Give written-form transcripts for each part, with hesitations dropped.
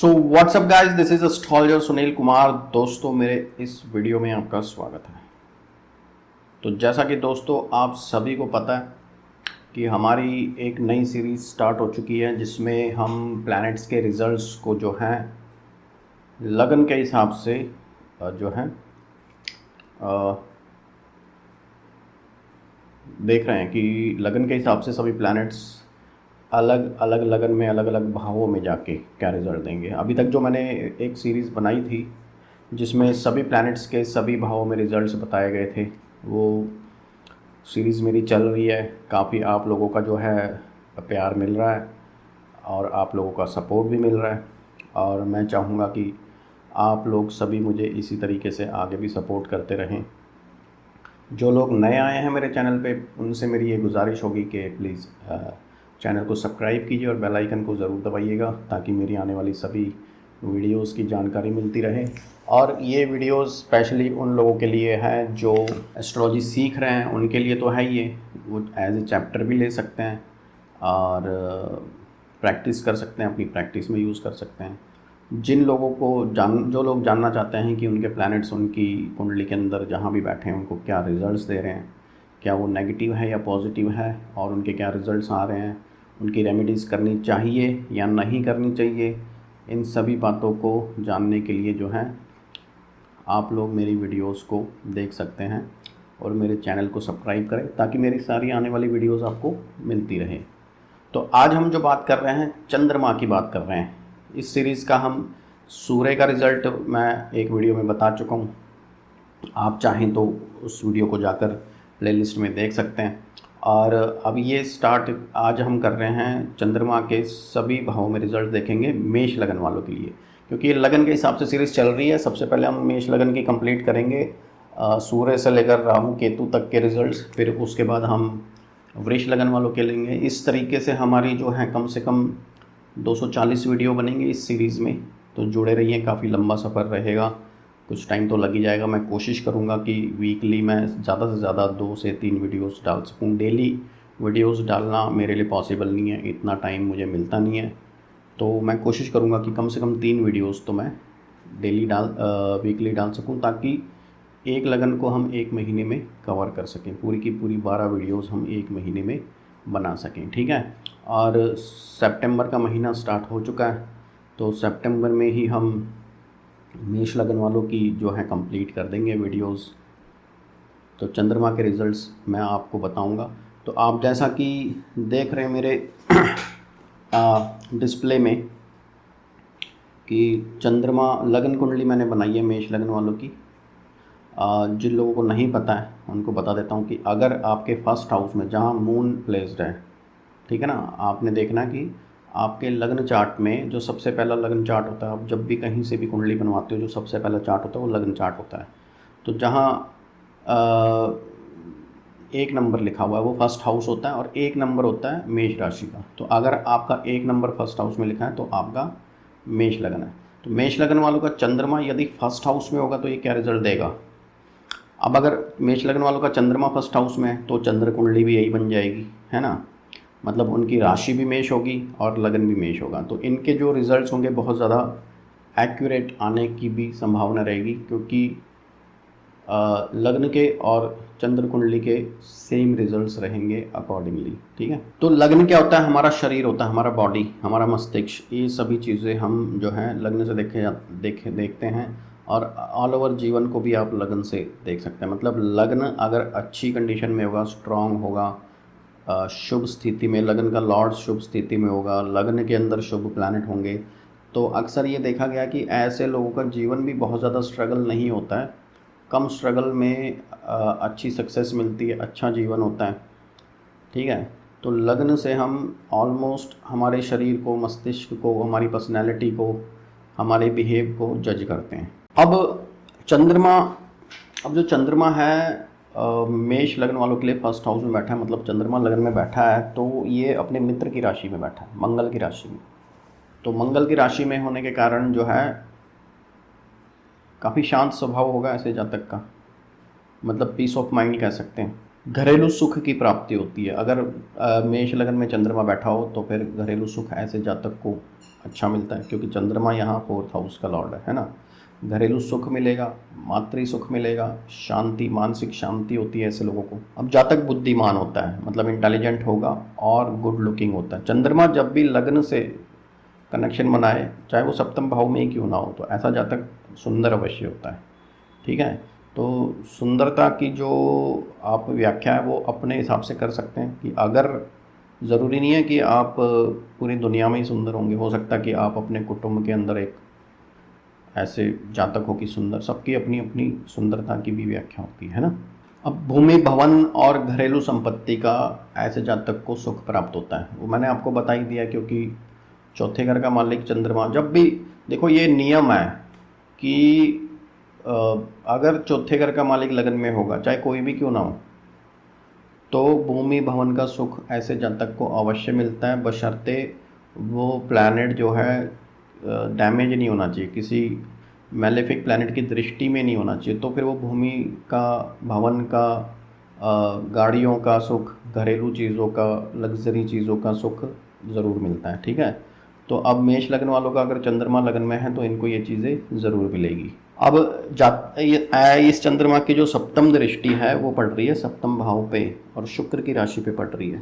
So what's up guys, this is astrologer Sunil Kumar. दोस्तों, मेरे इस वीडियो में आपका स्वागत है। तो जैसा कि दोस्तों आप सभी को पता है कि हमारी एक नई सीरीज़ स्टार्ट हो चुकी है जिसमें हम प्लैनेट्स के रिजल्ट्स को जो हैं लगन के हिसाब से जो है देख रहे हैं कि लगन के हिसाब से सभी प्लैनेट्स अलग अलग लगन में अलग अलग भावों में जाके क्या रिज़ल्ट देंगे। अभी तक जो मैंने एक सीरीज़ बनाई थी जिसमें सभी प्लैनेट्स के सभी भावों में रिज़ल्ट्स बताए गए थे, वो सीरीज़ मेरी चल रही है। काफ़ी आप लोगों का जो है प्यार मिल रहा है और आप लोगों का सपोर्ट भी मिल रहा है, और मैं चाहूँगा कि आप लोग सभी मुझे इसी तरीके से आगे भी सपोर्ट करते रहें। जो लोग नए आए हैं मेरे चैनल पे, उनसे मेरी ये गुजारिश होगी कि प्लीज़ चैनल को सब्सक्राइब कीजिए और बेल आइकन को ज़रूर दबाइएगा ताकि मेरी आने वाली सभी वीडियोस की जानकारी मिलती रहे। और ये वीडियोस स्पेशली उन लोगों के लिए है जो एस्ट्रोलॉजी सीख रहे हैं, उनके लिए तो है ये, वो एज ए चैप्टर भी ले सकते हैं और प्रैक्टिस कर सकते हैं, अपनी प्रैक्टिस में यूज़ कर सकते हैं। जिन लोगों को जो लोग जानना चाहते हैं कि उनके प्लैनेट्स उनकी कुंडली के अंदर जहाँ भी बैठे हैं उनको क्या रिज़ल्ट्स दे रहे हैं, क्या वो नेगेटिव है या पॉजिटिव है, और उनके क्या रिज़ल्ट्स आ रहे हैं, उनकी रेमेडीज़ करनी चाहिए या नहीं करनी चाहिए, इन सभी बातों को जानने के लिए जो है आप लोग मेरी वीडियोस को देख सकते हैं और मेरे चैनल को सब्सक्राइब करें ताकि मेरी सारी आने वाली वीडियोस आपको मिलती रहे। तो आज हम जो बात कर रहे हैं, चंद्रमा की बात कर रहे हैं। इस सीरीज़ का हम सूर्य का रिज़ल्ट मैं एक वीडियो में बता चुका हूँ, आप चाहें तो उस वीडियो को जाकर प्लेलिस्ट में देख सकते हैं। और अब ये स्टार्ट आज हम कर रहे हैं चंद्रमा के सभी भावों में रिज़ल्ट देखेंगे मेष लगन वालों के लिए, क्योंकि ये लगन के हिसाब से सीरीज़ चल रही है। सबसे पहले हम मेष लगन की कंप्लीट करेंगे, सूर्य से लेकर राहु केतु तक के रिज़ल्ट्स, फिर उसके बाद हम वृष लगन वालों के लेंगे। इस तरीके से हमारी जो है कम से कम 240 वीडियो बनेंगे इस सीरीज़ में। तो जुड़े रहिए, काफ़ी लंबा सफ़र रहेगा, कुछ टाइम तो लग ही जाएगा। मैं कोशिश करूँगा कि वीकली मैं ज़्यादा से ज़्यादा 2 से 3 वीडियोस डाल सकूँ। डेली वीडियोस डालना मेरे लिए पॉसिबल नहीं है, इतना टाइम मुझे मिलता नहीं है। तो मैं कोशिश करूँगा कि कम से कम 3 वीडियोस तो मैं डेली वीकली डाल सकूँ ताकि एक लगन को हम एक महीने में कवर कर सकें, पूरी की पूरी 12 वीडियोस हम एक महीने में बना सकें, ठीक है। और सितंबर का महीना स्टार्ट हो चुका है, तो सितंबर में ही हम मेष लगन वालों की जो है कंप्लीट कर देंगे वीडियोस। तो चंद्रमा के रिज़ल्ट्स मैं आपको बताऊंगा। तो आप जैसा कि देख रहे हैं मेरे डिस्प्ले में कि चंद्रमा लगन कुंडली मैंने बनाई है मेष लगन वालों की। जिन लोगों को नहीं पता है उनको बता देता हूँ कि अगर आपके फर्स्ट हाउस में जहाँ मून प्लेस्ड है, ठीक है ना, आपने देखना कि आपके लग्न चार्ट में जो सबसे पहला लग्न चार्ट होता है, आप जब भी कहीं से भी कुंडली बनवाते हो जो सबसे पहला चार्ट होता है वो लग्न चार्ट होता है। तो जहाँ 1 नंबर लिखा हुआ है वो फर्स्ट हाउस होता है और 1 नंबर होता है मेष राशि का। तो अगर आपका 1 नंबर फर्स्ट हाउस में लिखा है तो आपका मेष लगन है। तो मेष लगन वालों का चंद्रमा यदि फर्स्ट हाउस में होगा तो ये क्या रिजल्ट देगा। अब अगर मेष लगन वालों का चंद्रमा फर्स्ट हाउस में है तो चंद्र कुंडली भी यही बन जाएगी, है ना, मतलब उनकी राशि भी मेष होगी और लगन भी मेष होगा। तो इनके जो रिज़ल्ट्स होंगे बहुत ज़्यादा एक्यूरेट आने की भी संभावना रहेगी, क्योंकि लग्न के और चंद्र कुंडली के सेम रिजल्ट्स रहेंगे अकॉर्डिंगली, ठीक है। तो लग्न क्या होता है, हमारा शरीर होता है, हमारा बॉडी, हमारा मस्तिष्क, ये सभी चीज़ें हम जो हैं लग्न से देखते हैं। और ऑल ओवर जीवन को भी आप लगन से देख सकते हैं। मतलब लग्न अगर अच्छी कंडीशन में होगा, स्ट्रांग होगा, शुभ स्थिति में, लगन का लॉर्ड शुभ स्थिति में होगा, लगन के अंदर शुभ प्लैनेट होंगे, तो अक्सर ये देखा गया कि ऐसे लोगों का जीवन भी बहुत ज़्यादा स्ट्रगल नहीं होता है। कम स्ट्रगल में अच्छी सक्सेस मिलती है, अच्छा जीवन होता है, ठीक है। तो लग्न से हम ऑलमोस्ट हमारे शरीर को, मस्तिष्क को, हमारी पर्सनैलिटी को, हमारे बिहेव को जज करते हैं। अब जो चंद्रमा है मेष लगन वालों के लिए फर्स्ट हाउस में बैठा है, मतलब चंद्रमा लगन में बैठा है, तो ये अपने मित्र की राशि में बैठा है, मंगल की राशि में। तो मंगल की राशि में होने के कारण जो है काफ़ी शांत स्वभाव होगा ऐसे जातक का, मतलब पीस ऑफ माइंड कह सकते हैं, घरेलू सुख की प्राप्ति होती है। अगर मेष लगन में चंद्रमा बैठा हो तो फिर घरेलू सुख ऐसे जातक को अच्छा मिलता है, क्योंकि चंद्रमा यहाँ 4th हाउस का लॉर्ड है ना। घरेलू सुख मिलेगा, मातृ सुख मिलेगा, शांति, मानसिक शांति होती है ऐसे लोगों को। अब जातक बुद्धिमान होता है, मतलब इंटेलिजेंट होगा और गुड लुकिंग होता है। चंद्रमा जब भी लग्न से कनेक्शन बनाए, चाहे वो सप्तम भाव में ही क्यों ना हो, तो ऐसा जातक सुंदर अवश्य होता है। ठीक है, तो सुंदरता की जो आप व्याख्या है वो अपने हिसाब से कर सकते हैं कि अगर ज़रूरी नहीं है कि आप पूरी दुनिया में ही सुंदर होंगे, हो सकता है कि आप अपने कुटुंब के अंदर एक ऐसे जातक हो कि सुंदर, सबकी अपनी अपनी सुंदरता की भी व्याख्या होती है ना। अब भूमि, भवन और घरेलू संपत्ति का ऐसे जातक को सुख प्राप्त होता है, वो मैंने आपको बता ही दिया, क्योंकि चौथे घर का मालिक चंद्रमा जब भी, देखो ये नियम है कि अगर चौथे घर का मालिक लगन में होगा, चाहे कोई भी क्यों ना हो, तो भूमि भवन का सुख ऐसे जातक को अवश्य मिलता है, बशर्ते वो प्लैनेट जो है डैमेज नहीं होना चाहिए, किसी मैलेफिक प्लैनेट की दृष्टि में नहीं होना चाहिए। तो फिर वो भूमि का, भवन का, गाड़ियों का सुख, घरेलू चीज़ों का, लग्जरी चीज़ों का सुख ज़रूर मिलता है। ठीक है, तो अब मेष लगन वालों का अगर चंद्रमा लगन में है तो इनको ये चीज़ें ज़रूर मिलेगी। अब इस चंद्रमा की जो सप्तम दृष्टि है वो पड़ रही है सप्तम भाव पे और शुक्र की राशि पे पड़ रही है।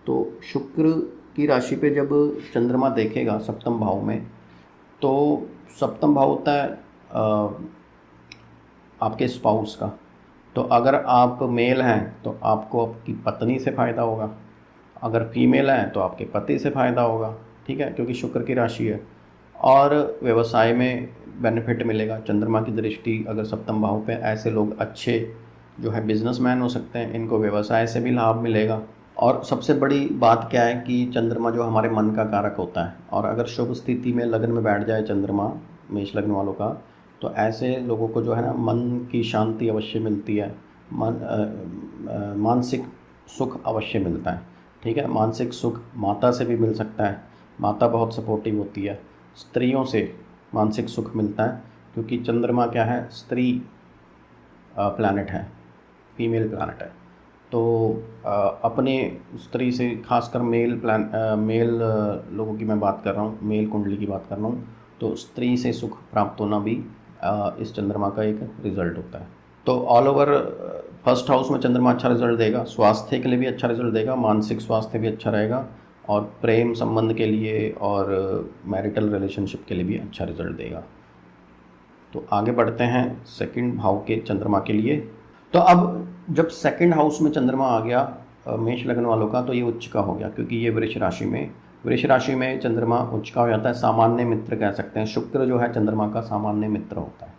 तो शुक्र की राशि पे जब चंद्रमा देखेगा सप्तम भाव में, तो सप्तम भाव होता है आपके स्पाउस का। तो अगर आप मेल हैं तो आपको आपकी पत्नी से फ़ायदा होगा, अगर फीमेल हैं तो आपके पति से फ़ायदा होगा। ठीक है, क्योंकि शुक्र की राशि है। और व्यवसाय में बेनिफिट मिलेगा, चंद्रमा की दृष्टि अगर सप्तम भाव पे, ऐसे लोग अच्छे जो है बिजनेसमैन हो सकते हैं, इनको व्यवसाय से भी लाभ मिलेगा। और सबसे बड़ी बात क्या है कि चंद्रमा जो हमारे मन का कारक होता है, और अगर शुभ स्थिति में लगन में बैठ जाए चंद्रमा मेष लग्न वालों का, तो ऐसे लोगों को जो है ना मन की शांति अवश्य मिलती है, मानसिक सुख अवश्य मिलता है। ठीक है, मानसिक सुख माता से भी मिल सकता है, माता बहुत सपोर्टिव होती है। स्त्रियों से मानसिक सुख मिलता है, क्योंकि चंद्रमा क्या है, स्त्री प्लैनेट है, फीमेल प्लैनेट है। तो अपने स्त्री से, खासकर मेल लोगों की मैं बात कर रहा हूँ, मेल कुंडली की बात कर रहा हूँ, तो स्त्री से सुख प्राप्त होना भी इस चंद्रमा का एक रिज़ल्ट होता है। तो ऑल ओवर फर्स्ट हाउस में चंद्रमा अच्छा रिजल्ट देगा, स्वास्थ्य के लिए भी अच्छा रिजल्ट देगा, मानसिक स्वास्थ्य भी अच्छा रहेगा, और प्रेम संबंध के लिए और मैरिटल रिलेशनशिप के लिए भी अच्छा रिजल्ट देगा। तो आगे बढ़ते हैं सेकंड भाव के चंद्रमा के लिए। तो अब जब सेकंड हाउस में चंद्रमा आ गया मेष लगन वालों का, तो ये उच्च का हो गया, क्योंकि ये वृष राशि में चंद्रमा उच्च का हो जाता है, सामान्य मित्र कह सकते हैं। शुक्र जो है चंद्रमा का सामान्य मित्र होता है।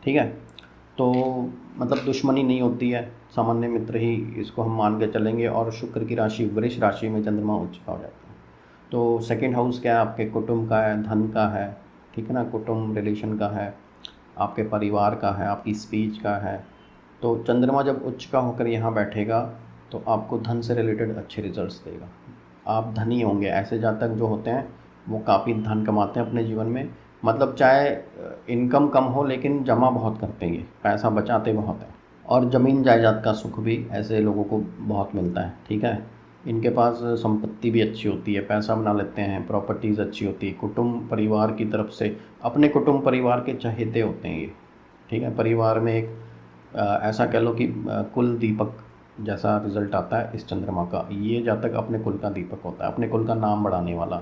ठीक है, तो मतलब दुश्मनी नहीं होती है, सामान्य मित्र ही इसको हम मान के चलेंगे। और शुक्र की राशि वृष राशि में चंद्रमा उच्च का हो जाता है। तो सेकंड हाउस क्या है, आपके कुटुंब का है, धन का है, ठीक है ना, कुटुंब रिलेशन का है, आपके परिवार का है, आपकी स्पीच का है। तो चंद्रमा जब उच्च का होकर यहाँ बैठेगा तो आपको धन से रिलेटेड अच्छे रिजल्ट्स देगा, आप धनी होंगे। ऐसे जातक जो होते हैं वो काफ़ी धन कमाते हैं अपने जीवन में, मतलब चाहे इनकम कम हो लेकिन जमा बहुत करते हैं, ये पैसा बचाते बहुत हैं। और ज़मीन जायदाद का सुख भी ऐसे लोगों को बहुत मिलता है। ठीक है, इनके पास संपत्ति भी अच्छी होती है, पैसा बना लेते हैं, प्रॉपर्टीज़ अच्छी होती है, कुटुंब परिवार की तरफ से अपने कुटुंब परिवार के चहेते होते हैं ये। ठीक है, परिवार में एक ऐसा कह लो कि कुल दीपक जैसा रिजल्ट आता है इस चंद्रमा का। ये जातक अपने कुल का दीपक होता है, अपने कुल का नाम बढ़ाने वाला।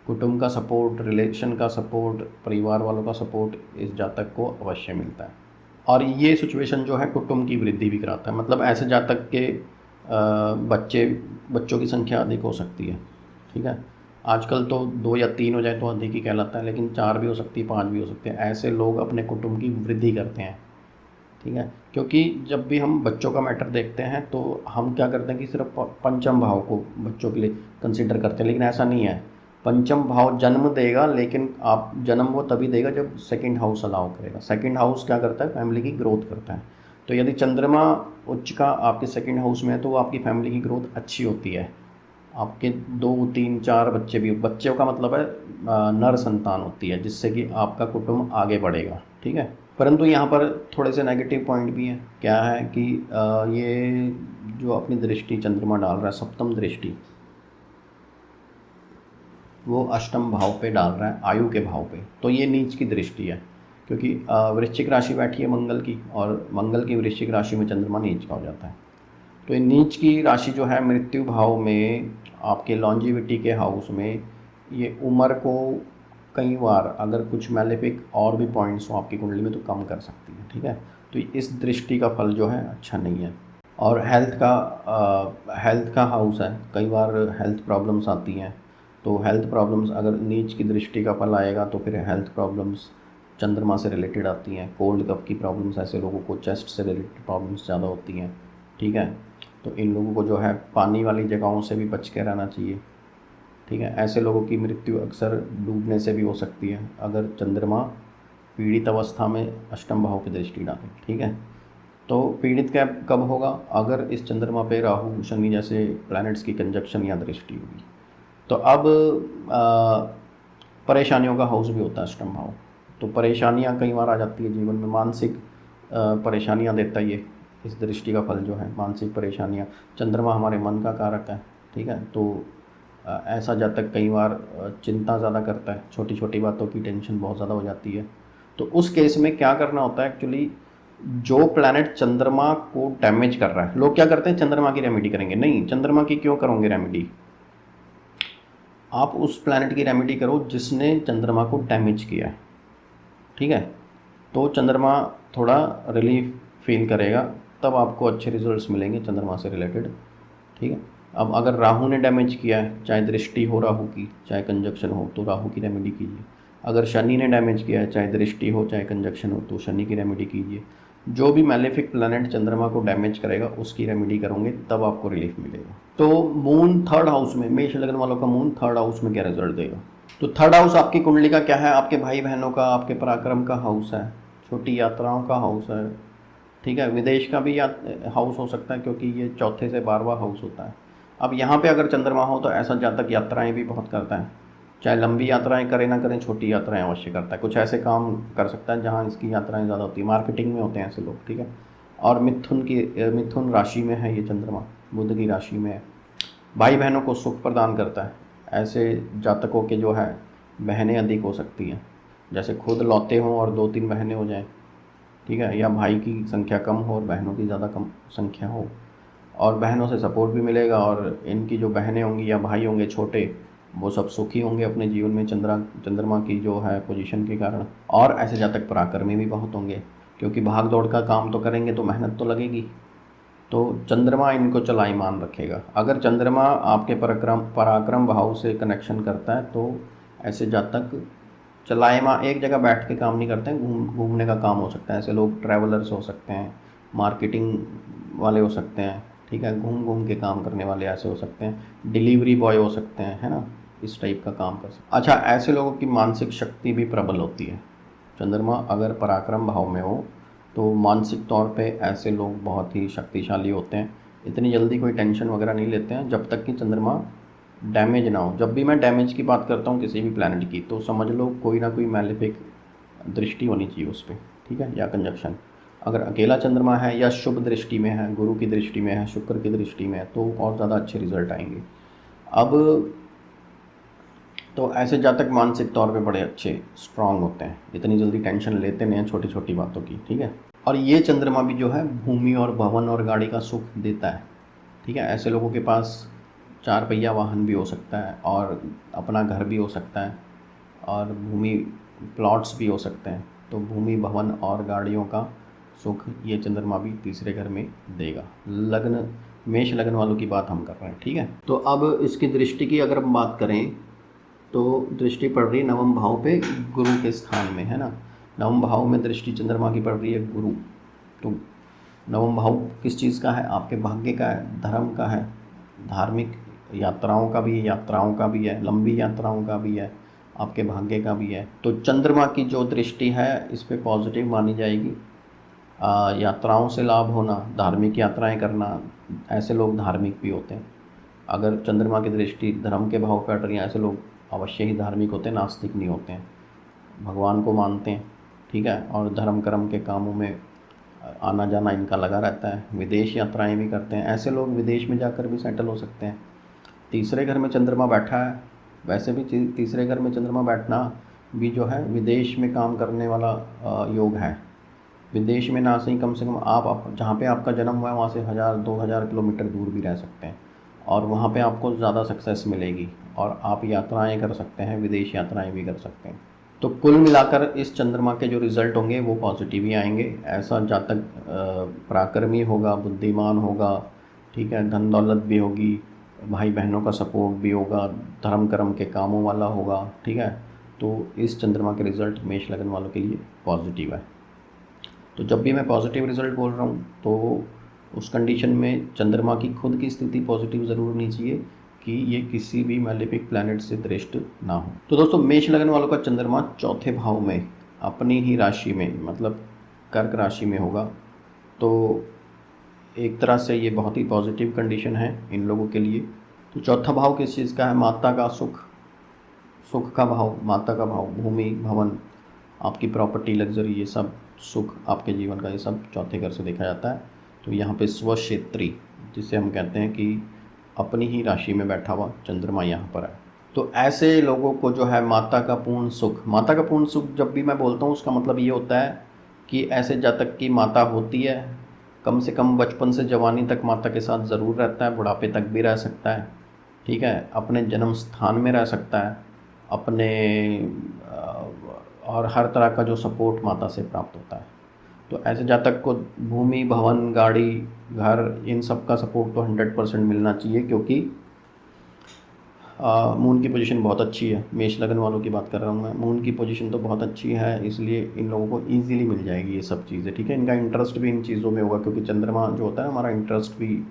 कुटुंब का सपोर्ट, रिलेशन का सपोर्ट, परिवार वालों का सपोर्ट इस जातक को अवश्य मिलता है। और ये सिचुएशन जो है कुटुंब की वृद्धि भी कराता है, मतलब ऐसे जातक के बच्चों की संख्या अधिक हो सकती है। ठीक है, आजकल तो 2 या 3 हो जाए तो अधिक ही कहलाता है, लेकिन 4 भी हो सकती है, 5 भी हो सकते हैं। ऐसे लोग अपने कुटुंब की वृद्धि करते हैं। ठीक है, क्योंकि जब भी हम बच्चों का मैटर देखते हैं तो हम क्या करते हैं कि सिर्फ पंचम भाव को बच्चों के लिए कंसिडर करते हैं, लेकिन ऐसा नहीं है। पंचम भाव जन्म देगा, लेकिन आप जन्म वो तभी देगा जब सेकंड हाउस अलाउ करेगा। सेकंड हाउस क्या करता है, फैमिली की ग्रोथ करता है। तो यदि चंद्रमा उच्च का आपके सेकंड हाउस में है तो वो आपकी फैमिली की ग्रोथ अच्छी होती है। आपके 2, 3, 4 बच्चे भी, बच्चों का मतलब है नर संतान होती है, जिससे कि आपका कुटुंब आगे बढ़ेगा। ठीक है, परंतु यहाँ पर थोड़े से नेगेटिव पॉइंट भी हैं। क्या है कि ये जो अपनी दृष्टि चंद्रमा डाल रहा है, सप्तम दृष्टि, वो अष्टम भाव पे डाल रहा है, आयु के भाव पे। तो ये नीच की दृष्टि है, क्योंकि वृश्चिक राशि बैठी है मंगल की, और मंगल की वृश्चिक राशि में चंद्रमा नीच का हो जाता है। तो ये नीच की राशि जो है मृत्यु भाव में, आपके लॉन्जिविटी के हाउस में, ये उम्र को कई बार अगर कुछ मैलेफिक और भी पॉइंट्स हो आपकी कुंडली में तो कम कर सकती है। ठीक है, तो इस दृष्टि का फल जो है अच्छा नहीं है। और हेल्थ का हाउस है, कई बार हेल्थ प्रॉब्लम्स आती हैं। तो हेल्थ प्रॉब्लम्स अगर नीच की दृष्टि का फल आएगा तो फिर हेल्थ प्रॉब्लम्स चंद्रमा से रिलेटेड आती हैं। कोल्ड कफ की प्रॉब्लम्स, ऐसे लोगों को चेस्ट से रिलेटेड प्रॉब्लम्स ज़्यादा होती हैं। ठीक है, तो इन लोगों को जो है पानी वाली जगहों से भी बच के रहना चाहिए। ठीक है, ऐसे लोगों की मृत्यु अक्सर डूबने से भी हो सकती है अगर चंद्रमा पीड़ित अवस्था में अष्टम भाव की दृष्टि डाले। ठीक है, तो पीड़ित कब होगा? अगर इस चंद्रमा पे राहु शनि जैसे प्लैनेट्स की कंजक्शन या दृष्टि होगी। तो अब परेशानियों का हाउस भी होता है अष्टम भाव। तो परेशानियां कई बार आ जाती है जीवन में, मानसिक परेशानियां देता है ये इस दृष्टि का फल जो है, मानसिक परेशानियां। चंद्रमा हमारे मन का कारक है। ठीक है, तो ऐसा जातक कई बार चिंता ज़्यादा करता है, छोटी छोटी बातों की टेंशन बहुत ज़्यादा हो जाती है। तो उस केस में क्या करना होता है एक्चुअली, जो प्लैनेट चंद्रमा को डैमेज कर रहा है, लोग क्या करते हैं चंद्रमा की रेमेडी करेंगे। नहीं, चंद्रमा की क्यों करोगे रेमेडी? आप उस प्लैनेट की रेमेडी करो जिसने चंद्रमा को डैमेज किया है। ठीक है, तो चंद्रमा थोड़ा रिलीफ फील करेगा, तब आपको अच्छे रिजल्ट्स मिलेंगे चंद्रमा से रिलेटेड। ठीक है, अब अगर राहु ने डैमेज किया है, चाहे दृष्टि हो राहु की चाहे कंजक्शन हो, तो राहु की रेमेडी कीजिए। अगर शनि ने डैमेज किया है, चाहे दृष्टि हो चाहे कंजक्शन हो, तो शनि की रेमेडी कीजिए। जो भी मैलेफिक प्लैनेट चंद्रमा को डैमेज करेगा उसकी रेमेडी करोगे तब आपको रिलीफ मिलेगा। तो मून थर्ड हाउस में, मेष लग्न वालों का मून थर्ड हाउस में क्या रिजल्ट देगा? तो थर्ड हाउस आपकी कुंडली का क्या है? आपके भाई बहनों का, आपके पराक्रम का हाउस है, छोटी यात्राओं का हाउस है। ठीक है, विदेश का भी हाउस हो सकता है, क्योंकि ये चौथे से 12वां हाउस होता है। अब यहाँ पे अगर चंद्रमा हो तो ऐसा जातक यात्राएं भी बहुत करता है, चाहे लंबी यात्राएं करे ना करें, छोटी यात्राएं अवश्य करता है। कुछ ऐसे काम कर सकता है जहाँ इसकी यात्राएं ज़्यादा होती है, मार्केटिंग में होते हैं ऐसे लोग। ठीक है, और मिथुन राशि में है ये चंद्रमा, बुध की राशि में है। भाई बहनों को सुख प्रदान करता है। ऐसे जातकों के जो है बहनें अधिक हो सकती हैं, जैसे खुद लौते हों और 2-3 बहनें हो जाएं। ठीक है, या भाई की संख्या कम हो और बहनों की ज़्यादा कम संख्या हो, और बहनों से सपोर्ट भी मिलेगा, और इनकी जो बहनें होंगी या भाई होंगे छोटे, वो सब सुखी होंगे अपने जीवन में चंद्रमा की जो है पोजीशन के कारण। और ऐसे जातक पराक्रमी भी बहुत होंगे, क्योंकि भाग दौड़ का काम तो करेंगे तो मेहनत तो लगेगी। तो चंद्रमा इनको चलाईमान रखेगा। अगर चंद्रमा आपके पराक्रम भाव से कनेक्शन करता है तो ऐसे जातक चलाईमान, एक जगह बैठ के काम नहीं करते हैं, घूमने का काम हो सकता है। ऐसे लोग ट्रैवलर्स हो सकते हैं, मार्केटिंग वाले हो सकते हैं। ठीक है, घूम घूम के काम करने वाले ऐसे हो सकते हैं, डिलीवरी बॉय हो सकते हैं, है ना, इस टाइप का काम कर सकते हैं। अच्छा, ऐसे लोगों की मानसिक शक्ति भी प्रबल होती है। चंद्रमा अगर पराक्रम भाव में हो तो मानसिक तौर पे ऐसे लोग बहुत ही शक्तिशाली होते हैं। इतनी जल्दी कोई टेंशन वगैरह नहीं लेते हैं जब तक कि चंद्रमा डैमेज ना हो। जब भी मैं डैमेज की बात करता हूँ किसी भी प्लैनेट की, तो समझ लो कोई ना कोई मैलेफिक दृष्टि होनी चाहिए उस पर। ठीक है, या कंजक्शन। अगर अकेला चंद्रमा है या शुभ दृष्टि में है, गुरु की दृष्टि में है, शुक्र की दृष्टि में है, तो और ज़्यादा अच्छे रिजल्ट आएंगे। अब तो ऐसे जातक मानसिक तौर पे बड़े अच्छे स्ट्रांग होते हैं, इतनी जल्दी टेंशन लेते नहीं हैं छोटी छोटी बातों की। ठीक है, और ये चंद्रमा भी जो है भूमि और भवन और गाड़ी का सुख देता है। ठीक है, ऐसे लोगों के पास 4 पहिया वाहन भी हो सकता है, और अपना घर भी हो सकता है, और भूमि प्लॉट्स भी हो सकते हैं। तो भूमि भवन और गाड़ियों का सुख ये चंद्रमा भी तीसरे घर में देगा। लग्न, मेष लग्न वालों की बात हम कर रहे हैं। ठीक है, तो अब इसकी दृष्टि की अगर हम बात करें तो दृष्टि पड़ रही है नवम भाव पे, गुरु के स्थान में, है ना। नवम भाव में दृष्टि चंद्रमा की पड़ रही है, गुरु। तो नवम भाव किस चीज़ का है? आपके भाग्य का है, धर्म का है, धार्मिक यात्राओं का भी है, यात्राओं का भी है, लंबी यात्राओं का भी है, आपके भाग्य का भी है। तो चंद्रमा की जो दृष्टि है इस पर पॉजिटिव मानी जाएगी। यात्राओं से लाभ होना, धार्मिक यात्राएं करना, ऐसे लोग धार्मिक भी होते हैं। अगर चंद्रमा की दृष्टि धर्म के भाव पर पड़ रही है, ऐसे लोग अवश्य ही धार्मिक होते हैं, नास्तिक नहीं होते हैं, भगवान को मानते हैं। ठीक है, और धर्म कर्म के कामों में आना जाना इनका लगा रहता है। विदेश यात्राएं भी करते हैं, ऐसे लोग विदेश में जाकर भी सेटल हो सकते हैं। तीसरे घर में चंद्रमा बैठा है, वैसे भी तीसरे घर में चंद्रमा बैठना भी जो है विदेश में काम करने वाला योग है। विदेश में ना सही, कम से कम आप जहाँ पे आपका जन्म हुआ है वहाँ से 1000-2000 किलोमीटर दूर भी रह सकते हैं, और वहाँ पे आपको ज़्यादा सक्सेस मिलेगी और आप यात्राएं कर सकते हैं, विदेश यात्राएं भी कर सकते हैं। तो कुल मिलाकर इस चंद्रमा के जो रिज़ल्ट होंगे वो पॉजिटिव ही आएंगे। ऐसा जातक पराक्रमी होगा, बुद्धिमान होगा, ठीक है, धन दौलत भी होगी, भाई बहनों का सपोर्ट भी होगा, धर्म कर्म के कामों वाला होगा, ठीक है। तो इस चंद्रमा के रिज़ल्ट मेष लगन वालों के लिए पॉजिटिव है। तो जब भी मैं पॉजिटिव रिज़ल्ट बोल रहा हूँ तो उस कंडीशन में चंद्रमा की खुद की स्थिति पॉजिटिव ज़रूर होनी चाहिए कि ये किसी भी मैलेफिक प्लैनेट से दृष्ट ना हो। तो दोस्तों, मेष लगन वालों का चंद्रमा चौथे भाव में अपनी ही राशि में, मतलब कर्क राशि में होगा। तो एक तरह से ये बहुत ही पॉजिटिव कंडीशन है इन लोगों के लिए। तो चौथा भाव किस चीज़ का है? माता का सुख, सुख का भाव, माता का भाव, भूमि, भवन, आपकी प्रॉपर्टी, लग्जरी, ये सब सुख आपके जीवन का, ये सब चौथे घर से देखा जाता है। तो यहाँ पे स्वक्षेत्री, जिसे हम कहते हैं कि अपनी ही राशि में बैठा हुआ चंद्रमा यहाँ पर है। तो ऐसे लोगों को जो है माता का पूर्ण सुख, माता का पूर्ण सुख जब भी मैं बोलता हूँ उसका मतलब ये होता है कि ऐसे जातक की माता होती है, कम से कम बचपन से जवानी तक माता के साथ ज़रूर रहता है, बुढ़ापे तक भी रह सकता है, ठीक है, अपने जन्म स्थान में रह सकता है, अपने और हर तरह का जो सपोर्ट माता से प्राप्त होता है। तो ऐसे जातक को भूमि, भवन, गाड़ी, घर, इन सब का सपोर्ट तो 100% मिलना चाहिए, क्योंकि मून की पोजीशन बहुत अच्छी है। मेष लगन वालों की बात कर रहा हूँ मैं, मून की पोजीशन तो बहुत अच्छी है, इसलिए इन लोगों को ईजीली मिल जाएगी ये सब चीज़ें, ठीक है। इनका इंटरेस्ट भी इन चीज़ों में होगा, क्योंकि चंद्रमा जो होता है हमारा इंटरेस्ट भी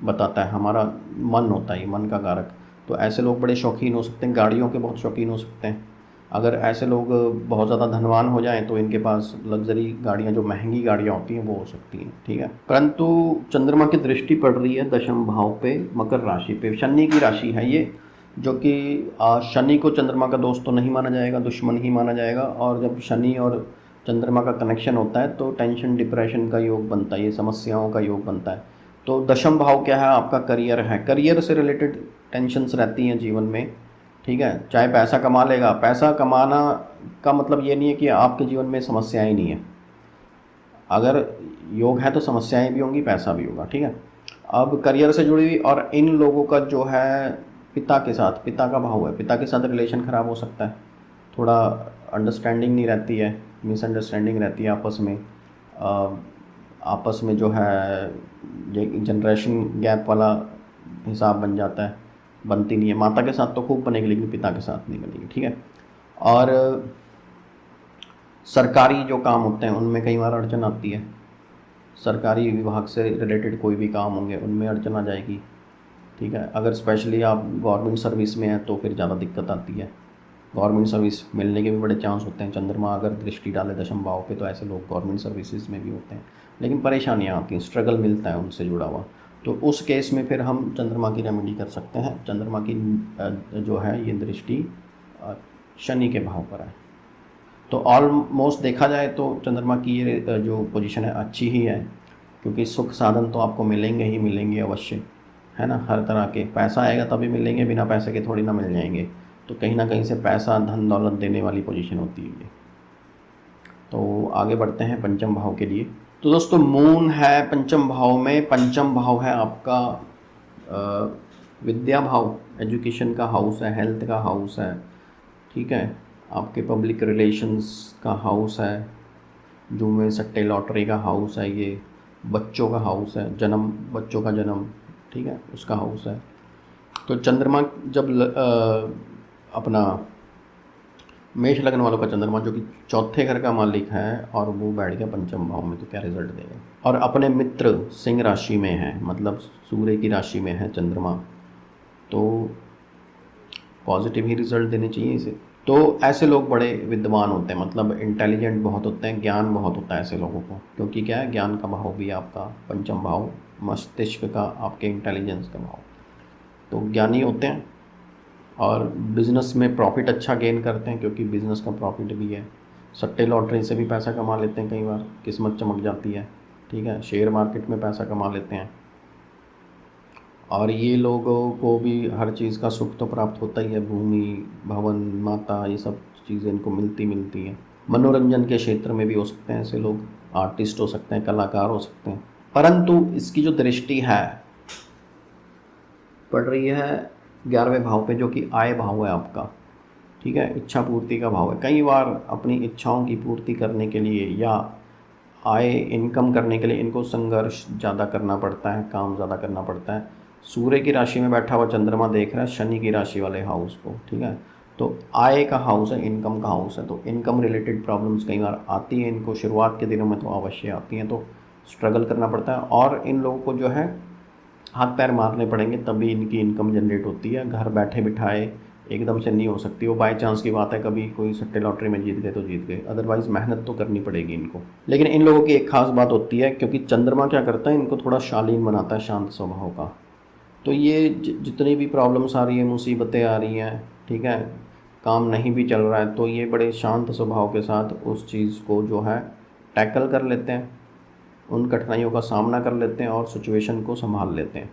बताता है, हमारा मन होता है, ये मन का कारक। तो ऐसे लोग बड़े शौकीन हो सकते हैं, गाड़ियों के बहुत शौकीन हो सकते हैं। अगर ऐसे लोग बहुत ज़्यादा धनवान हो जाएं तो इनके पास लग्जरी गाड़ियां, जो महंगी गाड़ियां होती हैं, वो हो सकती हैं, ठीक है। परंतु चंद्रमा की दृष्टि पड़ रही है दशम भाव पे, मकर राशि पे, शनि की राशि है ये, जो कि शनि को चंद्रमा का दोस्त तो नहीं माना जाएगा, दुश्मन ही माना जाएगा। और जब शनि और चंद्रमा का कनेक्शन होता है तो टेंशन, डिप्रेशन का योग बनता है, ये समस्याओं का योग बनता है। तो दशम भाव क्या है? आपका करियर है, करियर से रिलेटेड टेंशन्स रहती हैं जीवन में, ठीक है। चाहे पैसा कमा लेगा, पैसा कमाना का मतलब ये नहीं है कि आपके जीवन में समस्याएं नहीं है। अगर योग है तो समस्याएं भी होंगी, पैसा भी होगा, ठीक है। अब करियर से जुड़ी हुई, और इन लोगों का जो है पिता के साथ, पिता का भाव है, पिता के साथ रिलेशन ख़राब हो सकता है, थोड़ा अंडरस्टैंडिंग नहीं रहती है, मिसअंडरस्टैंडिंग रहती है आपस में। आपस में जो है जनरेशन गैप वाला हिसाब बन जाता है, बनती नहीं है। माता के साथ तो खूब बनेगी, लेकिन पिता के साथ नहीं बनेगी, ठीक है। और सरकारी जो काम होते हैं उनमें कई बार अड़चन आती है, सरकारी विभाग से रिलेटेड कोई भी काम होंगे उनमें अड़चन आ जाएगी, ठीक है। अगर स्पेशली आप गवर्नमेंट सर्विस में हैं तो फिर ज़्यादा दिक्कत आती है, गवर्नमेंट सर्विस मिलने के भी बड़े चांस होते हैं। चंद्रमा अगर दृष्टि डाले दशम भाव पे तो ऐसे लोग गवर्नमेंट सर्विसेज में भी होते हैं, लेकिन परेशानियाँ आती हैं, स्ट्रगल मिलता है उनसे जुड़ा हुआ। तो उस केस में फिर हम चंद्रमा की रेमेडी कर सकते हैं। चंद्रमा की जो है ये दृष्टि शनि के भाव पर है। तो ऑलमोस्ट देखा जाए तो चंद्रमा की ये जो पोजीशन है अच्छी ही है, क्योंकि सुख साधन तो आपको मिलेंगे ही मिलेंगे अवश्य, है ना। हर तरह के, पैसा आएगा तभी मिलेंगे, बिना पैसे के थोड़ी ना मिल जाएंगे। तो कहीं ना कहीं से पैसा, धन दौलत देने वाली पोजीशन होती है ये। तो आगे बढ़ते हैं पंचम भाव के लिए। तो दोस्तों, मून है पंचम भाव में, पंचम भाव है आपका विद्या भाव, एजुकेशन का हाउस है, हेल्थ का हाउस है, ठीक है, आपके पब्लिक रिलेशंस का हाउस है, जुए सट्टे लॉटरी का हाउस है, ये बच्चों का हाउस है, जन्म, बच्चों का जन्म, ठीक है, उसका हाउस है। तो चंद्रमा जब अपना मेष लगन वालों का चंद्रमा जो कि चौथे घर का मालिक है और वो बैठ गया पंचम भाव में, तो क्या रिजल्ट देगा। और अपने मित्र सिंह राशि में है, मतलब सूर्य की राशि में है चंद्रमा, तो पॉजिटिव ही रिजल्ट देने चाहिए इसे। तो ऐसे लोग बड़े विद्वान होते हैं, मतलब इंटेलिजेंट बहुत होते हैं, ज्ञान बहुत होता है ऐसे लोगों को, क्योंकि क्या है, ज्ञान का भाव भी आपका पंचम भाव, मस्तिष्क का, आपके इंटेलिजेंस का भाव। तो ज्ञानी होते हैं और बिज़नेस में प्रॉफिट अच्छा गेन करते हैं, क्योंकि बिज़नेस का प्रॉफिट भी है। सट्टे लॉटरी से भी पैसा कमा लेते हैं, कई बार किस्मत चमक जाती है, ठीक है। शेयर मार्केट में पैसा कमा लेते हैं। और ये लोगों को भी हर चीज़ का सुख तो प्राप्त होता ही है, भूमि, भवन, माता, ये सब चीज़ें इनको मिलती हैं। मनोरंजन के क्षेत्र में भी हो सकते हैं ऐसे लोग, आर्टिस्ट हो सकते हैं, कलाकार हो सकते हैं। परंतु इसकी जो दृष्टि है पड़ रही है 11वें भाव पे, जो कि आय भाव है आपका, ठीक है। इच्छा पूर्ति का भाव है। कई बार अपनी इच्छाओं की पूर्ति करने के लिए या आय इनकम करने के लिए इनको संघर्ष ज़्यादा करना पड़ता है, काम ज़्यादा करना पड़ता है। सूर्य की राशि में बैठा हुआ चंद्रमा देख रहा है शनि की राशि वाले हाउस को, ठीक है। तो आय का हाउस है, इनकम का हाउस है, तो इनकम रिलेटेड प्रॉब्लम्स कई बार आती हैं इनको। शुरुआत के दिनों में तो अवश्य आती हैं, तो स्ट्रगल करना पड़ता है। और इन लोगों को जो है हाथ पैर मारने पड़ेंगे, तभी इनकी इनकम जनरेट होती है। घर बैठे बिठाए एकदम से नहीं हो सकती। वो बाय चांस की बात है, कभी कोई सट्टे लॉटरी में जीत गए तो जीत गए, अदरवाइज़ मेहनत तो करनी पड़ेगी इनको। लेकिन इन लोगों की एक खास बात होती है, क्योंकि चंद्रमा क्या करता है, इनको थोड़ा शालीन बनाता है, शांत स्वभाव का। तो ये जितनी भी प्रॉब्लम्स आ रही है, मुसीबतें आ रही हैं, ठीक है, काम नहीं भी चल रहा है, तो ये बड़े शांत स्वभाव के साथ उस चीज़ को जो है टैकल कर लेते हैं, उन कठिनाइयों का सामना कर लेते हैं और सिचुएशन को संभाल लेते हैं।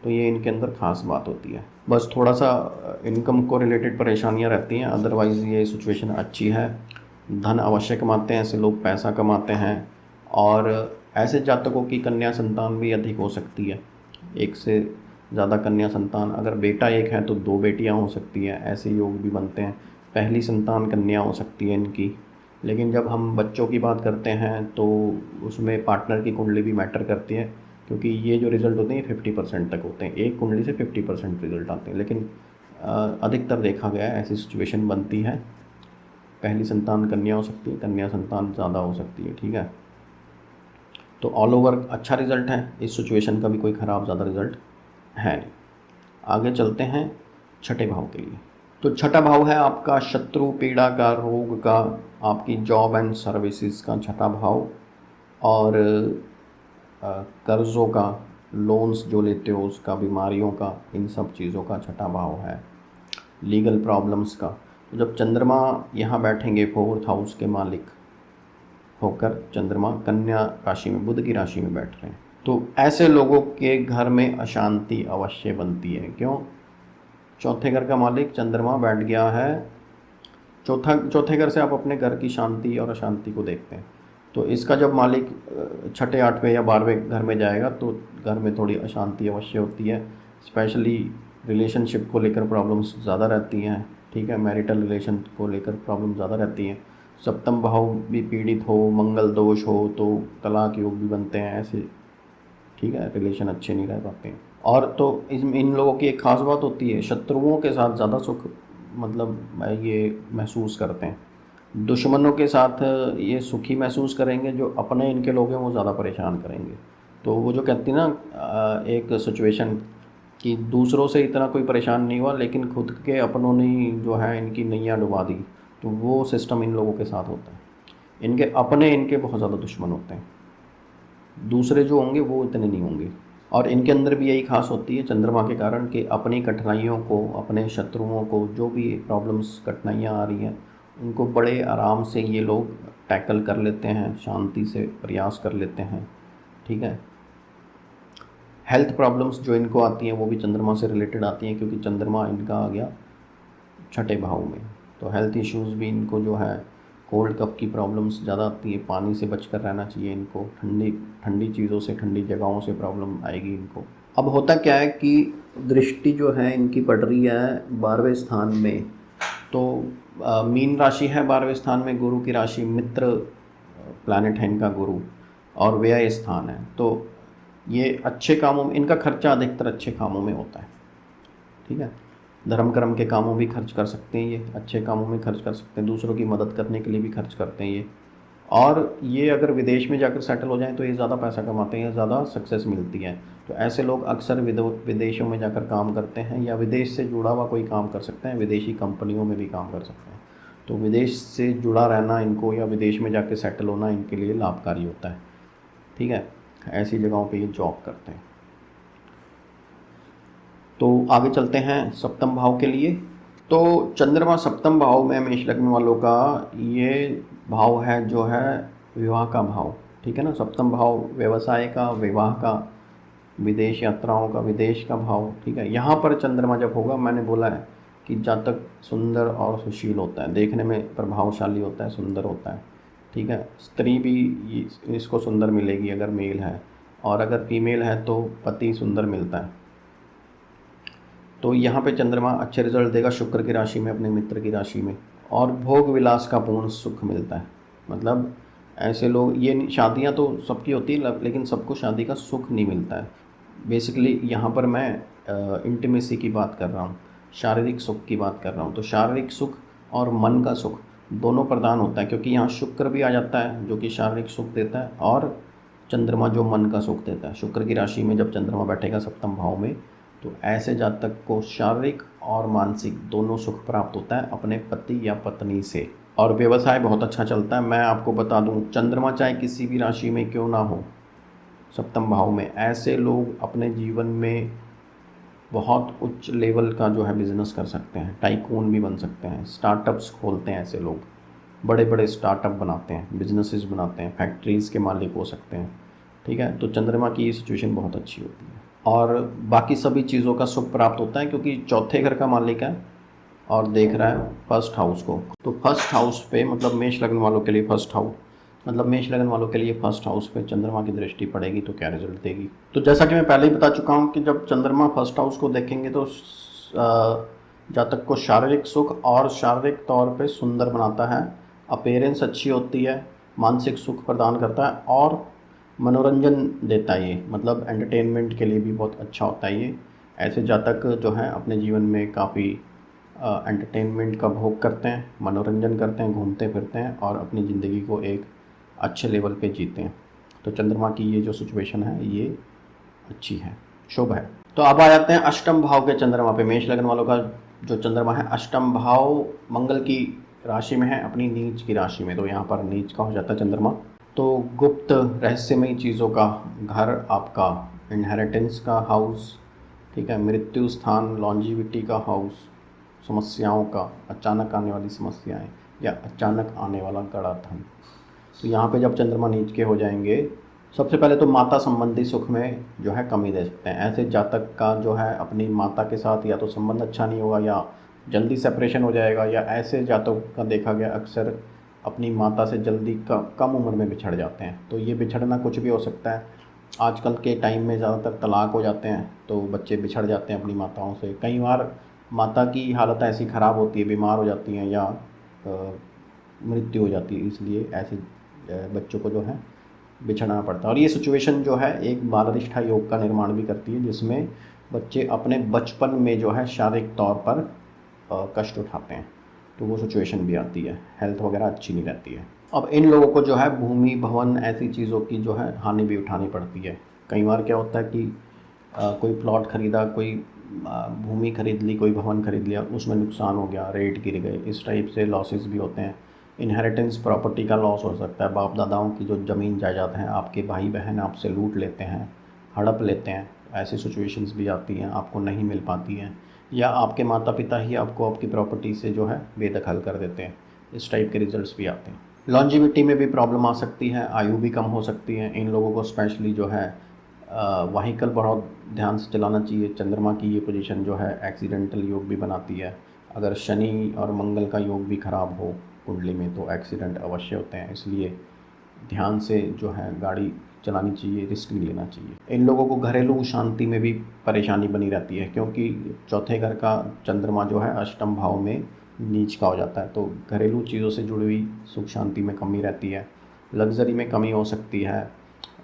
तो ये इनके अंदर ख़ास बात होती है। बस थोड़ा सा इनकम को रिलेटेड परेशानियां रहती हैं, अदरवाइज़ ये सिचुएशन अच्छी है। धन अवश्य कमाते हैं ऐसे लोग, पैसा कमाते हैं। और ऐसे जातकों की कन्या संतान भी अधिक हो सकती है, एक से ज़्यादा कन्या संतान। अगर बेटा एक है तो 2 बेटियां हो सकती हैं, ऐसे योग भी बनते हैं। पहली संतान कन्या हो सकती है इनकी। लेकिन जब हम बच्चों की बात करते हैं तो उसमें पार्टनर की कुंडली भी मैटर करती है, क्योंकि ये जो रिज़ल्ट होते हैं 50% तक होते हैं, एक कुंडली से 50% रिज़ल्ट आते हैं। लेकिन अधिकतर देखा गया है ऐसी सिचुएशन बनती है। पहली संतान कन्या हो सकती है, कन्या संतान ज़्यादा हो सकती है, ठीक है। तो ऑल ओवर अच्छा रिज़ल्ट है, इस सिचुएशन का भी कोई ख़राब ज़्यादा रिज़ल्ट है नहीं। आगे चलते हैं छठे भाव के लिए। तो छठा भाव है आपका शत्रु, पीड़ा का, रोग का, आपकी जॉब एंड सर्विसेज का छठा भाव। और कर्ज़ों का, लोन्स जो लेते हो उसका, बीमारियों का, इन सब चीज़ों का छठा भाव है। लीगल प्रॉब्लम्स का। तो जब चंद्रमा यहाँ बैठेंगे 4th हाउस के मालिक होकर, चंद्रमा कन्या राशि में, बुध की राशि में बैठ रहे हैं, तो ऐसे लोगों के घर में अशांति अवश्य बनती है। क्यों? चौथे घर का मालिक चंद्रमा बैठ गया है। चौथे घर से आप अपने घर की शांति और अशांति को देखते हैं। तो इसका जब मालिक छठे, 8वें या 12वें घर में जाएगा तो घर में थोड़ी अशांति अवश्य होती है। स्पेशली रिलेशनशिप को लेकर प्रॉब्लम्स ज़्यादा रहती हैं, ठीक है। मैरिटल रिलेशन को लेकर प्रॉब्लम ज़्यादा रहती हैं। सप्तम भाव भी पीड़ित हो, मंगल दोष हो तो तलाक योग भी बनते हैं ऐसे, ठीक है। रिलेशन अच्छे नहीं रह पाते हैं। और तो इन लोगों की एक ख़ास बात होती है, शत्रुओं के साथ ज़्यादा सुख मतलब ये महसूस करते हैं। दुश्मनों के साथ ये सुखी महसूस करेंगे, जो अपने इनके लोग हैं वो ज़्यादा परेशान करेंगे। तो वो जो कहती ना एक सिचुएशन कि दूसरों से इतना कोई परेशान नहीं हुआ, लेकिन खुद के अपनों ने ही जो है इनकी नैया डुबा दी, तो वो सिस्टम इन लोगों के साथ होता है। इनके अपने इनके बहुत ज़्यादा दुश्मन होते हैं, दूसरे जो होंगे वो इतने नहीं होंगे। और इनके अंदर भी यही खास होती है चंद्रमा के कारण कि अपनी कठिनाइयों को, अपने शत्रुओं को, जो भी प्रॉब्लम्स कठिनाइयाँ आ रही हैं उनको बड़े आराम से ये लोग टैकल कर लेते हैं, शांति से प्रयास कर लेते हैं, ठीक है। हेल्थ प्रॉब्लम्स जो इनको आती हैं वो भी चंद्रमा से रिलेटेड आती हैं, क्योंकि चंद्रमा इनका आ गया छठे भाव में। तो हेल्थ इश्यूज़ भी इनको जो है, कोल्ड कफ की प्रॉब्लम्स ज़्यादा आती है। पानी से बचकर रहना चाहिए इनको, ठंडी चीज़ों से, ठंडी जगहों से प्रॉब्लम आएगी इनको। अब होता क्या है कि दृष्टि जो है इनकी पड़ रही है 12वें स्थान में। तो मीन राशि है 12वें स्थान में, गुरु की राशि, मित्र प्लैनेट है इनका गुरु, और व्यय स्थान है। तो ये अच्छे कामों में, इनका खर्चा अधिकतर अच्छे कामों में होता है, ठीक है। धर्म कर्म के कामों भी खर्च कर सकते हैं ये, अच्छे कामों में खर्च कर सकते हैं, दूसरों की मदद करने के लिए भी खर्च करते हैं ये। और ये अगर विदेश में जाकर सेटल हो जाएं तो ये ज़्यादा पैसा कमाते हैं, ज़्यादा सक्सेस मिलती है। तो ऐसे लोग अक्सर विदेशों में जाकर काम करते हैं, या विदेश से जुड़ा हुआ कोई काम कर सकते हैं, विदेशी कंपनियों में भी काम कर सकते हैं। तो विदेश से जुड़ा रहना इनको, या विदेश में जाकर सेटल होना इनके लिए लाभकारी होता है, ठीक है। ऐसी जगहों पे ये जॉब करते हैं। तो आगे चलते हैं सप्तम भाव के लिए। तो चंद्रमा सप्तम भाव में मेष लग्न वालों का, ये भाव है जो है विवाह का भाव, ठीक है ना। सप्तम भाव व्यवसाय का, विवाह का, विदेश यात्राओं का, विदेश का भाव, ठीक है। यहाँ पर चंद्रमा जब होगा, मैंने बोला है कि जातक सुंदर और सुशील होता है, देखने में प्रभावशाली होता है, सुंदर होता है, ठीक है। स्त्री भी इसको सुंदर मिलेगी अगर मेल है, और अगर फीमेल है तो पति सुंदर मिलता है। तो यहाँ पे चंद्रमा अच्छे रिजल्ट देगा शुक्र की राशि में, अपने मित्र की राशि में, और भोग विलास का पूर्ण सुख मिलता है। मतलब ऐसे लोग, ये शादियाँ तो सबकी होती है लेकिन सबको शादी का सुख नहीं मिलता है। बेसिकली यहाँ पर मैं इंटीमेसी की बात कर रहा हूँ, शारीरिक सुख की बात कर रहा हूँ। तो शारीरिक सुख और मन का सुख दोनों प्रदान होता है, क्योंकि यहाँ शुक्र भी आ जाता है जो कि शारीरिक सुख देता है, और चंद्रमा जो मन का सुख देता है। शुक्र की राशि में जब चंद्रमा बैठेगा सप्तम भाव में, तो ऐसे जातक को शारीरिक और मानसिक दोनों सुख प्राप्त होता है अपने पति या पत्नी से, और व्यवसाय बहुत अच्छा चलता है। मैं आपको बता दूं, चंद्रमा चाहे किसी भी राशि में क्यों ना हो, सप्तम भाव में, ऐसे लोग अपने जीवन में बहुत उच्च लेवल का जो है बिज़नेस कर सकते हैं, टाइकून भी बन सकते हैं, स्टार्टअप्स खोलते हैं ऐसे लोग, बड़े बड़े स्टार्टअप बनाते हैं, बिजनेसेस बनाते हैं, फैक्ट्रीज़ के मालिक हो सकते हैं, ठीक है। तो चंद्रमा की ये सिचुएशन बहुत अच्छी होती है, और बाकी सभी चीज़ों का सुख प्राप्त होता है, क्योंकि चौथे घर का मालिक है और देख रहा है फर्स्ट हाउस को। तो फर्स्ट हाउस पे, मतलब मेष लग्न वालों के लिए फर्स्ट हाउस, मतलब मेष लग्न वालों के लिए फर्स्ट हाउस पे चंद्रमा की दृष्टि पड़ेगी तो क्या रिजल्ट देगी। तो जैसा कि मैं पहले ही बता चुका हूँ कि जब चंद्रमा फर्स्ट हाउस को देखेंगे तो जातक को शारीरिक सुख और शारीरिक तौर पे सुंदर बनाता है, अपीयरेंस अच्छी होती है, मानसिक सुख प्रदान करता है, और मनोरंजन देता है ये, मतलब एंटरटेनमेंट के लिए भी बहुत अच्छा होता है ये। ऐसे जातक जो हैं अपने जीवन में काफ़ी एंटरटेनमेंट का भोग करते हैं, मनोरंजन करते हैं, घूमते फिरते हैं, और अपनी ज़िंदगी को एक अच्छे लेवल पे जीते हैं। तो चंद्रमा की ये जो सिचुएशन है ये अच्छी है, शुभ है। तो अब आ जाते हैं अष्टम भाव के चंद्रमा पे। मेष लग्न वालों का जो चंद्रमा है अष्टम भाव मंगल की राशि में है, अपनी नीच की राशि में, तो यहाँ पर नीच का हो जाता है चंद्रमा। तो गुप्त रहस्यमयी चीज़ों का घर, आपका इनहेरिटेंस का हाउस, ठीक है, मृत्यु स्थान, लॉन्जिविटी का हाउस, समस्याओं का, अचानक आने वाली समस्याएं या अचानक आने वाला गड़ा धन। तो यहाँ पे जब चंद्रमा नीच के हो जाएंगे, सबसे पहले तो माता संबंधी सुख में जो है कमी दे सकते हैं। ऐसे जातक का जो है अपनी माता के साथ या तो संबंध अच्छा नहीं होगा, या जल्दी सेपरेशन हो जाएगा, या ऐसे जातकों का देखा गया अक्सर अपनी माता से जल्दी कम उम्र में बिछड़ जाते हैं। तो ये बिछड़ना कुछ भी हो सकता है। आजकल के टाइम में ज़्यादातर तलाक हो जाते हैं, तो बच्चे बिछड़ जाते हैं अपनी माताओं से। कई बार माता की हालत ऐसी ख़राब होती है, बीमार हो जाती हैं या मृत्यु हो जाती है, इसलिए ऐसे बच्चों को जो है बिछड़ना पड़ता है। और ये सिचुएशन जो है एक बालरिष्ठा योग का निर्माण भी करती है, जिसमें बच्चे अपने बचपन में जो है शारीरिक तौर पर कष्ट उठाते हैं, तो वो सिचुएशन भी आती है, हेल्थ वगैरह अच्छी नहीं रहती है। अब इन लोगों को जो है भूमि भवन ऐसी चीज़ों की जो है हानि भी उठानी पड़ती है। कई बार क्या होता है कि कोई प्लॉट ख़रीदा, कोई भूमि खरीद ली, कोई भवन खरीद लिया, उसमें नुकसान हो गया, रेट गिर गए, इस टाइप से लॉसेस भी होते हैं। इनहेरिटेंस प्रॉपर्टी का लॉस हो सकता है, बाप दादाओं की जो ज़मीन जायदाद हैं आपके भाई बहन आपसे लूट लेते हैं, हड़प लेते हैं, ऐसी सिचुएशंस भी आती हैं, आपको नहीं मिल पाती हैं, या आपके माता पिता ही आपको आपकी प्रॉपर्टी से जो है बेदखल कर देते हैं। इस टाइप के रिजल्ट्स भी आते हैं। लॉन्जिविटी में भी प्रॉब्लम आ सकती है, आयु भी कम हो सकती है। इन लोगों को स्पेशली जो है व्हीकल बहुत ध्यान से चलाना चाहिए। चंद्रमा की ये पोजीशन जो है एक्सीडेंटल योग भी बनाती है। अगर शनि और मंगल का योग भी ख़राब हो कुंडली में तो एक्सीडेंट अवश्य होते हैं, इसलिए ध्यान से जो है गाड़ी चलानी चाहिए, रिस्क नहीं लेना चाहिए। इन लोगों को घरेलू शांति में भी परेशानी बनी रहती है, क्योंकि चौथे घर का चंद्रमा जो है अष्टम भाव में नीच का हो जाता है, तो घरेलू चीज़ों से जुड़ी हुई सुख शांति में कमी रहती है, लग्जरी में कमी हो सकती है।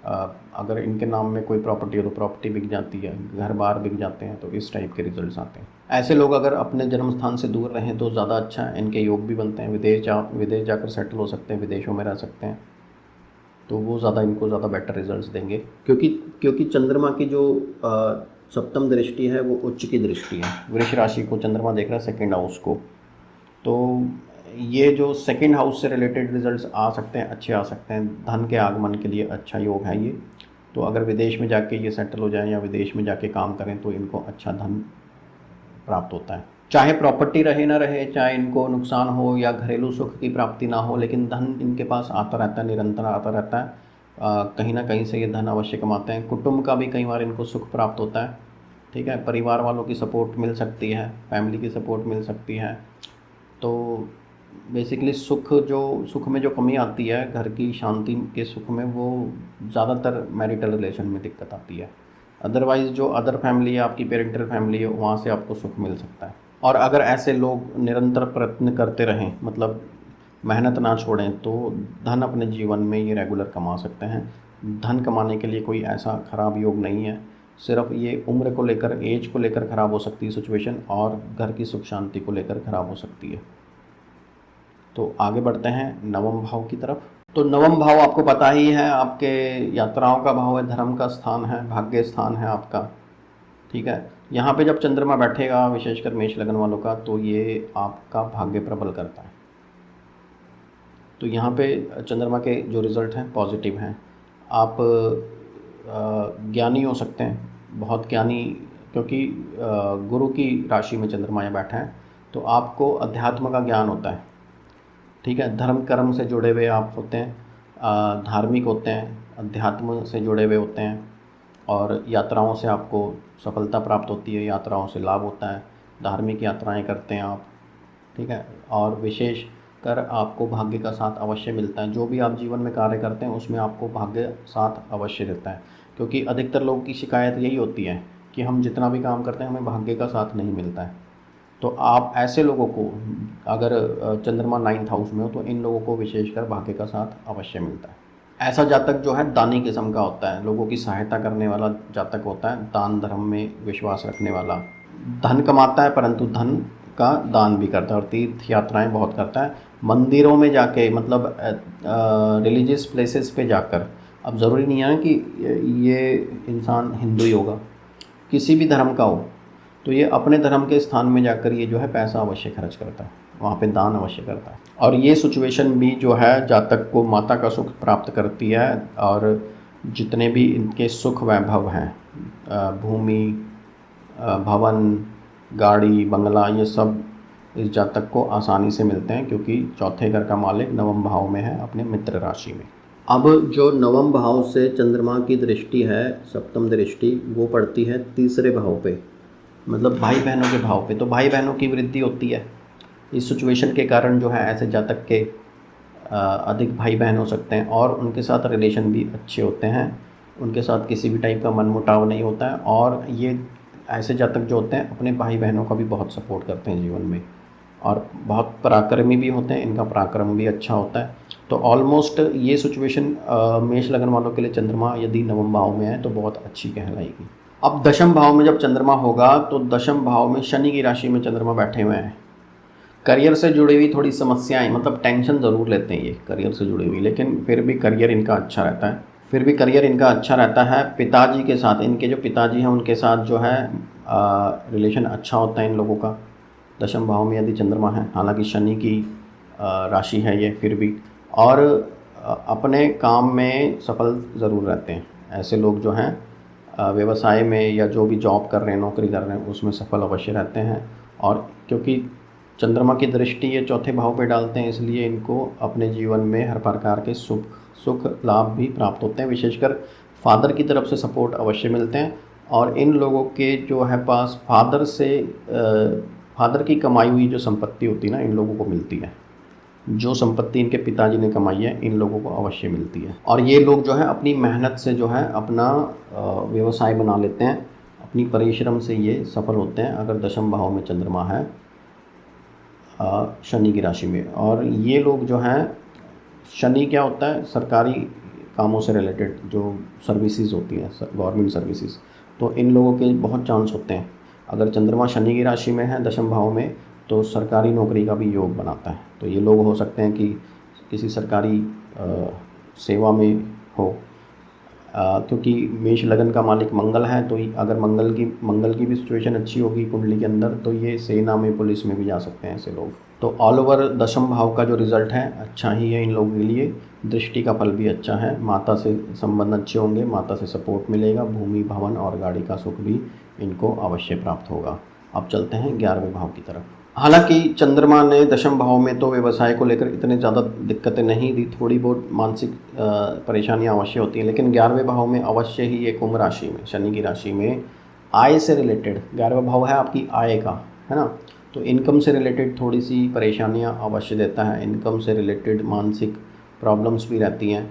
अगर इनके नाम में कोई प्रॉपर्टी हो तो प्रॉपर्टी बिक जाती है, घर बार बिक जाते हैं, तो इस टाइप के रिजल्ट्स आते हैं। ऐसे लोग अगर अपने जन्म स्थान से दूर रहें तो ज़्यादा अच्छा है, इनके योग भी बनते हैं। विदेश जाकर सेटल हो सकते हैं, विदेशों में रह सकते हैं, तो वो इनको ज़्यादा बेटर रिजल्ट्स देंगे, क्योंकि चंद्रमा की जो सप्तम दृष्टि है वो उच्च की दृष्टि है। वृष राशि को चंद्रमा देख रहा है, सेकेंड हाउस को, तो ये जो सेकंड हाउस से रिलेटेड रिजल्ट्स आ सकते हैं, अच्छे आ सकते हैं। धन के आगमन के लिए अच्छा योग है ये। तो अगर विदेश में जाके ये सेटल हो जाए या विदेश में जाके काम करें तो इनको अच्छा धन प्राप्त होता है। चाहे प्रॉपर्टी रहे ना रहे, चाहे इनको नुकसान हो या घरेलू सुख की प्राप्ति ना हो, लेकिन धन इनके पास आता रहता है, निरंतर आता रहता है। कहीं ना कहीं से ये धन अवश्य कमाते हैं। कुटुंब का भी कई बार इनको सुख प्राप्त होता है। ठीक है, परिवार वालों की सपोर्ट मिल सकती है, फैमिली की सपोर्ट मिल सकती है। तो बेसिकली सुख में जो कमी आती है, घर की शांति के सुख में, वो ज़्यादातर मैरिटल रिलेशन में दिक्कत आती है। अदरवाइज़ जो अदर फैमिली है, आपकी पेरेंटल फैमिली है, वहाँ से आपको सुख मिल सकता है। और अगर ऐसे लोग निरंतर प्रयत्न करते रहें, मतलब मेहनत ना छोड़ें, तो धन अपने जीवन में ये रेगुलर कमा सकते हैं। धन कमाने के लिए कोई ऐसा ख़राब योग नहीं है, सिर्फ ये उम्र को लेकर, एज को लेकर ख़राब हो सकती है सिचुएशन, और घर की सुख शांति को लेकर ख़राब हो सकती है। तो आगे बढ़ते हैं नवम भाव की तरफ। तो नवम भाव आपको पता ही है, आपके यात्राओं का भाव है, धर्म का स्थान है, भाग्य स्थान है आपका। ठीक है, यहाँ पे जब चंद्रमा बैठेगा, विशेषकर मेष लगन वालों का, तो ये आपका भाग्य प्रबल करता है। तो यहाँ पे चंद्रमा के जो रिज़ल्ट हैं पॉजिटिव हैं। आप ज्ञानी हो सकते हैं, बहुत ज्ञानी, क्योंकि गुरु की राशि में चंद्रमा यहाँ बैठा है, तो आपको अध्यात्म का ज्ञान होता है। ठीक है, धर्म कर्म से जुड़े हुए आप होते हैं, धार्मिक होते हैं, अध्यात्म से जुड़े हुए होते हैं, और यात्राओं से आपको सफलता प्राप्त होती है, यात्राओं से लाभ होता है, धार्मिक यात्राएं करते हैं आप। ठीक है, और विशेष कर आपको भाग्य का साथ अवश्य मिलता है। जो भी आप जीवन में कार्य करते हैं उसमें आपको भाग्य साथ अवश्य देता है, क्योंकि अधिकतर लोगों की शिकायत यही होती है कि हम जितना भी काम करते हैं हमें भाग्य का साथ नहीं मिलता है। तो आप ऐसे लोगों को, अगर चंद्रमा 9th हाउस में हो, तो इन लोगों को विशेषकर भाग्य का साथ अवश्य मिलता है। ऐसा जातक जो है दानी किस्म का होता है, लोगों की सहायता करने वाला जातक होता है, दान धर्म में विश्वास रखने वाला। धन कमाता है परंतु धन का दान भी करता है, और तीर्थ यात्राएं बहुत करता है, मंदिरों में जाके, मतलब रिलीजियस प्लेसेस पे जाकर। अब ज़रूरी नहीं है कि ये इंसान हिंदू ही होगा, किसी भी धर्म का हो, तो ये अपने धर्म के स्थान में जाकर ये जो है पैसा अवश्य खर्च करता है, वहाँ पे दान अवश्य करता है। और ये सिचुएशन भी जो है जातक को माता का सुख प्राप्त करती है, और जितने भी इनके सुख वैभव हैं, भूमि, भवन, गाड़ी, बंगला, ये सब इस जातक को आसानी से मिलते हैं, क्योंकि चौथे घर का मालिक नवम भाव में है, अपने मित्र राशि में। अब जो नवम भाव से चंद्रमा की दृष्टि है, सप्तम दृष्टि, वो पड़ती है तीसरे भाव पे, मतलब भाई बहनों के भाव पे। तो भाई बहनों की वृद्धि होती है इस सिचुएशन के कारण। जो है ऐसे जातक के अधिक भाई बहन हो सकते हैं, और उनके साथ रिलेशन भी अच्छे होते हैं, उनके साथ किसी भी टाइप का मनमुटाव नहीं होता है। और ये ऐसे जातक जो होते हैं अपने भाई बहनों का भी बहुत सपोर्ट करते हैं जीवन में, और बहुत पराक्रमी भी होते हैं, इनका पराक्रम भी अच्छा होता है। तो ऑलमोस्ट ये सिचुएशन मेष लगन वालों के लिए, चंद्रमा यदि नवम भाव में है तो बहुत अच्छी कहलाएगी। अब दशम भाव में जब चंद्रमा होगा, तो दशम भाव में शनि की राशि में चंद्रमा बैठे हुए हैं। करियर से जुड़ी हुई थोड़ी समस्याएं, मतलब टेंशन ज़रूर लेते हैं ये करियर से जुड़ी हुई, लेकिन फिर भी करियर इनका अच्छा रहता है। पिताजी के साथ, इनके जो पिताजी हैं उनके साथ जो है रिलेशन अच्छा होता है इन लोगों का, दशम भाव में यदि चंद्रमा है। हालांकि शनि की राशि है ये, फिर भी, और अपने काम में सफल ज़रूर रहते हैं ऐसे लोग जो हैं। व्यवसाय में या जो भी जॉब कर रहे हैं, नौकरी कर रहे हैं, उसमें सफल अवश्य रहते हैं। और क्योंकि चंद्रमा की दृष्टि ये चौथे भाव पे डालते हैं, इसलिए इनको अपने जीवन में हर प्रकार के सुख लाभ भी प्राप्त होते हैं। विशेषकर फादर की तरफ से सपोर्ट अवश्य मिलते हैं, और इन लोगों के जो है पास फादर की कमाई हुई जो संपत्ति होती है ना, इन लोगों को मिलती है। जो संपत्ति इनके पिताजी ने कमाई है, इन लोगों को अवश्य मिलती है। और ये लोग जो है अपनी मेहनत से जो है अपना व्यवसाय बना लेते हैं, अपनी परिश्रम से ये सफल होते हैं, अगर दशम भाव में चंद्रमा है शनि की राशि में। और ये लोग जो हैं, शनि क्या होता है, सरकारी कामों से रिलेटेड जो सर्विसेज होती हैं, गवर्नमेंट सर्विसेज, तो इन लोगों के बहुत चांस होते हैं। अगर चंद्रमा शनि की राशि में है दशम भाव में, तो सरकारी नौकरी का भी योग बनाता है। तो ये लोग हो सकते हैं कि किसी सरकारी सेवा में हो, क्योंकि मेष लगन का मालिक मंगल है, तो अगर मंगल की भी सिचुएशन अच्छी होगी कुंडली के अंदर, तो ये सेना में, पुलिस में भी जा सकते हैं ऐसे लोग। तो ऑल ओवर दशम भाव का जो रिज़ल्ट है अच्छा ही है इन लोगों के लिए। दृष्टि का फल भी अच्छा है, माता से संबंध अच्छे होंगे, माता से सपोर्ट मिलेगा, भूमि, भवन और गाड़ी का सुख भी इनको अवश्य प्राप्त होगा। अब चलते हैं 11वें भाव की तरफ। हालांकि चंद्रमा ने दशम भाव में तो व्यवसाय को लेकर इतने ज़्यादा दिक्कतें नहीं दी, थोड़ी बहुत मानसिक परेशानियां अवश्य होती हैं, लेकिन 11वें भाव में अवश्य ही ये कुंभ राशि में, शनि की राशि में आय से रिलेटेड, 11वां भाव है आपकी आय का, है ना, तो इनकम से रिलेटेड थोड़ी सी परेशानियां अवश्य देता है। इनकम से रिलेटेड मानसिक प्रॉब्लम्स भी रहती हैं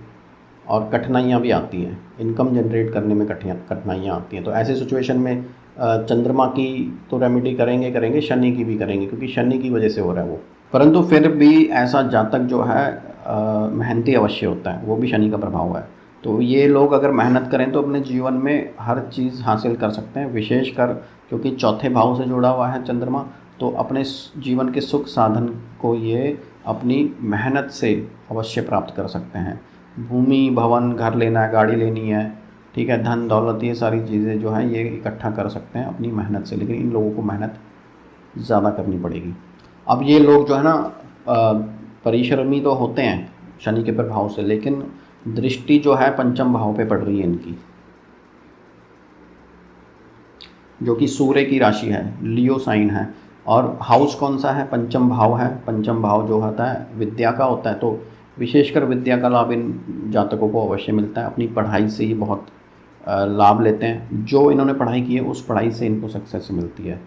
और कठिनाइयाँ भी आती हैं, इनकम जनरेट करने में कठिनाइयाँ आती हैं। तो ऐसे सिचुएशन में चंद्रमा की तो रेमेडी करेंगे, शनि की भी करेंगे, क्योंकि शनि की वजह से हो रहा है वो। परंतु फिर भी ऐसा जातक जो है मेहनती अवश्य होता है, वो भी शनि का प्रभाव है। तो ये लोग अगर मेहनत करें तो अपने जीवन में हर चीज़ हासिल कर सकते हैं, विशेषकर क्योंकि चौथे भाव से जुड़ा हुआ है चंद्रमा, तो अपने जीवन के सुख साधन को ये अपनी मेहनत से अवश्य प्राप्त कर सकते हैं। भूमि, भवन, घर लेना है, गाड़ी लेनी है, ठीक है, धन दौलत, ये सारी चीज़ें जो हैं ये इकट्ठा कर सकते हैं अपनी मेहनत से, लेकिन इन लोगों को मेहनत ज़्यादा करनी पड़ेगी। अब ये लोग जो है ना परिश्रमी तो होते हैं शनि के प्रभाव से, लेकिन दृष्टि जो है पंचम भाव पे पड़ रही है इनकी, जो कि सूर्य की राशि है, लियो साइन है। और हाउस कौन सा है? पंचम भाव है। पंचम भाव जो होता है विद्या का होता है, तो विशेषकर विद्या का लाभ इन जातकों को अवश्य मिलता है। अपनी पढ़ाई से ही बहुत लाभ लेते हैं, जो इन्होंने पढ़ाई की है उस पढ़ाई से इनको सक्सेस मिलती है।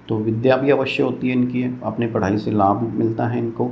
तो विद्या भी अवश्य होती है इनकी, अपने पढ़ाई से लाभ मिलता है इनको।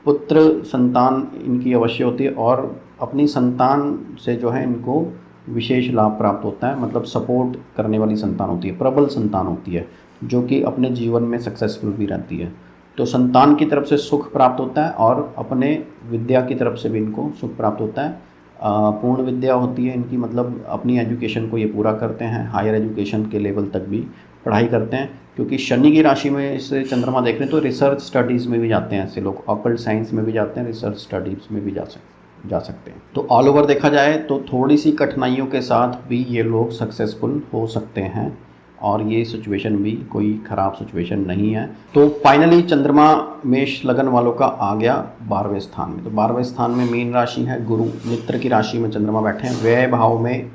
पुत्र संतान इनकी अवश्य होती है, और अपनी संतान से जो है इनको विशेष लाभ प्राप्त होता है, मतलब सपोर्ट करने वाली संतान होती है, प्रबल संतान होती है, जो कि अपने जीवन में सक्सेसफुल भी रहती है। तो संतान की तरफ से सुख प्राप्त होता है और अपने विद्या की तरफ से भी इनको सुख प्राप्त होता है। पूर्ण विद्या होती है इनकी, मतलब अपनी एजुकेशन को ये पूरा करते हैं, हायर एजुकेशन के लेवल तक भी पढ़ाई करते हैं। क्योंकि शनि की राशि में इसे चंद्रमा देख रहे हैं तो रिसर्च स्टडीज़ में भी जाते हैं ऐसे लोग, ऑकल्ट साइंस में भी जाते हैं, रिसर्च स्टडीज़ में भी जा सकते हैं। तो ऑल ओवर देखा जाए तो थोड़ी सी कठिनाइयों के साथ भी ये लोग सक्सेसफुल हो सकते हैं, और ये सिचुएशन भी कोई ख़राब सिचुएशन नहीं है। तो फाइनली चंद्रमा मेष लगन वालों का आ गया 12वें स्थान में। तो 12वें स्थान में मीन राशि है, गुरु मित्र की राशि में चंद्रमा बैठे हैं, व्यय भाव में,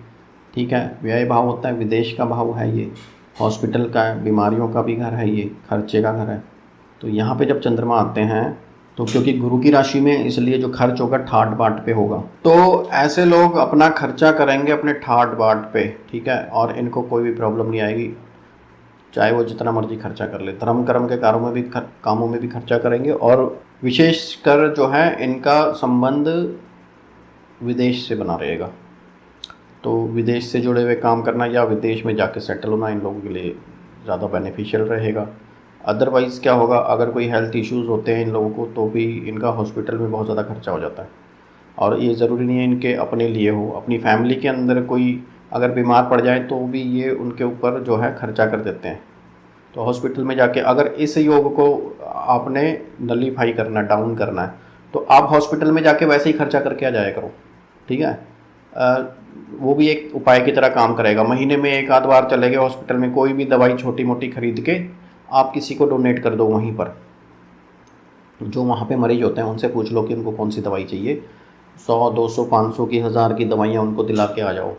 ठीक है, व्यय भाव होता है, विदेश का भाव है ये, हॉस्पिटल का है, बीमारियों का भी घर है, ये खर्चे का घर है। तो यहाँ पे जब चंद्रमा आते हैं तो क्योंकि गुरु की राशि में, इसलिए जो खर्च होगा ठाट बाट पे होगा। तो ऐसे लोग अपना खर्चा करेंगे अपने ठाट बाट पे, ठीक है, और इनको कोई भी प्रॉब्लम नहीं आएगी, चाहे वो जितना मर्जी खर्चा कर ले। धर्म कर्म के कामों में भी खर्चा करेंगे, और विशेषकर जो है इनका संबंध विदेश से बना रहेगा। तो विदेश से जुड़े हुए काम करना या विदेश में जाके सेटल होना इन लोगों के लिए ज़्यादा बेनिफिशियल रहेगा। अदरवाइज़ क्या होगा, अगर कोई हेल्थ इश्यूज़ होते हैं इन लोगों को तो भी इनका हॉस्पिटल में बहुत ज़्यादा खर्चा हो जाता है। और ये ज़रूरी नहीं है इनके अपने लिए हो, अपनी फैमिली के अंदर कोई अगर बीमार पड़ जाए तो भी ये उनके ऊपर जो है खर्चा कर देते हैं। तो हॉस्पिटल में जाके अगर इस योग को आपने नलीफाई करना, डाउन करना है, तो आप हॉस्पिटल में जाके वैसे ही खर्चा करके आ जाया करो, ठीक है। वो भी एक उपाय की तरह काम करेगा। महीने में एक आध बार चले गए हॉस्पिटल में, कोई भी दवाई छोटी मोटी खरीद के आप किसी को डोनेट कर दो वहीं पर। जो वहाँ पे मरीज होते हैं उनसे पूछ लो कि उनको कौन सी दवाई चाहिए, 100, 200, 500 की, 1000 की दवाइयाँ उनको दिला के आ जाओ,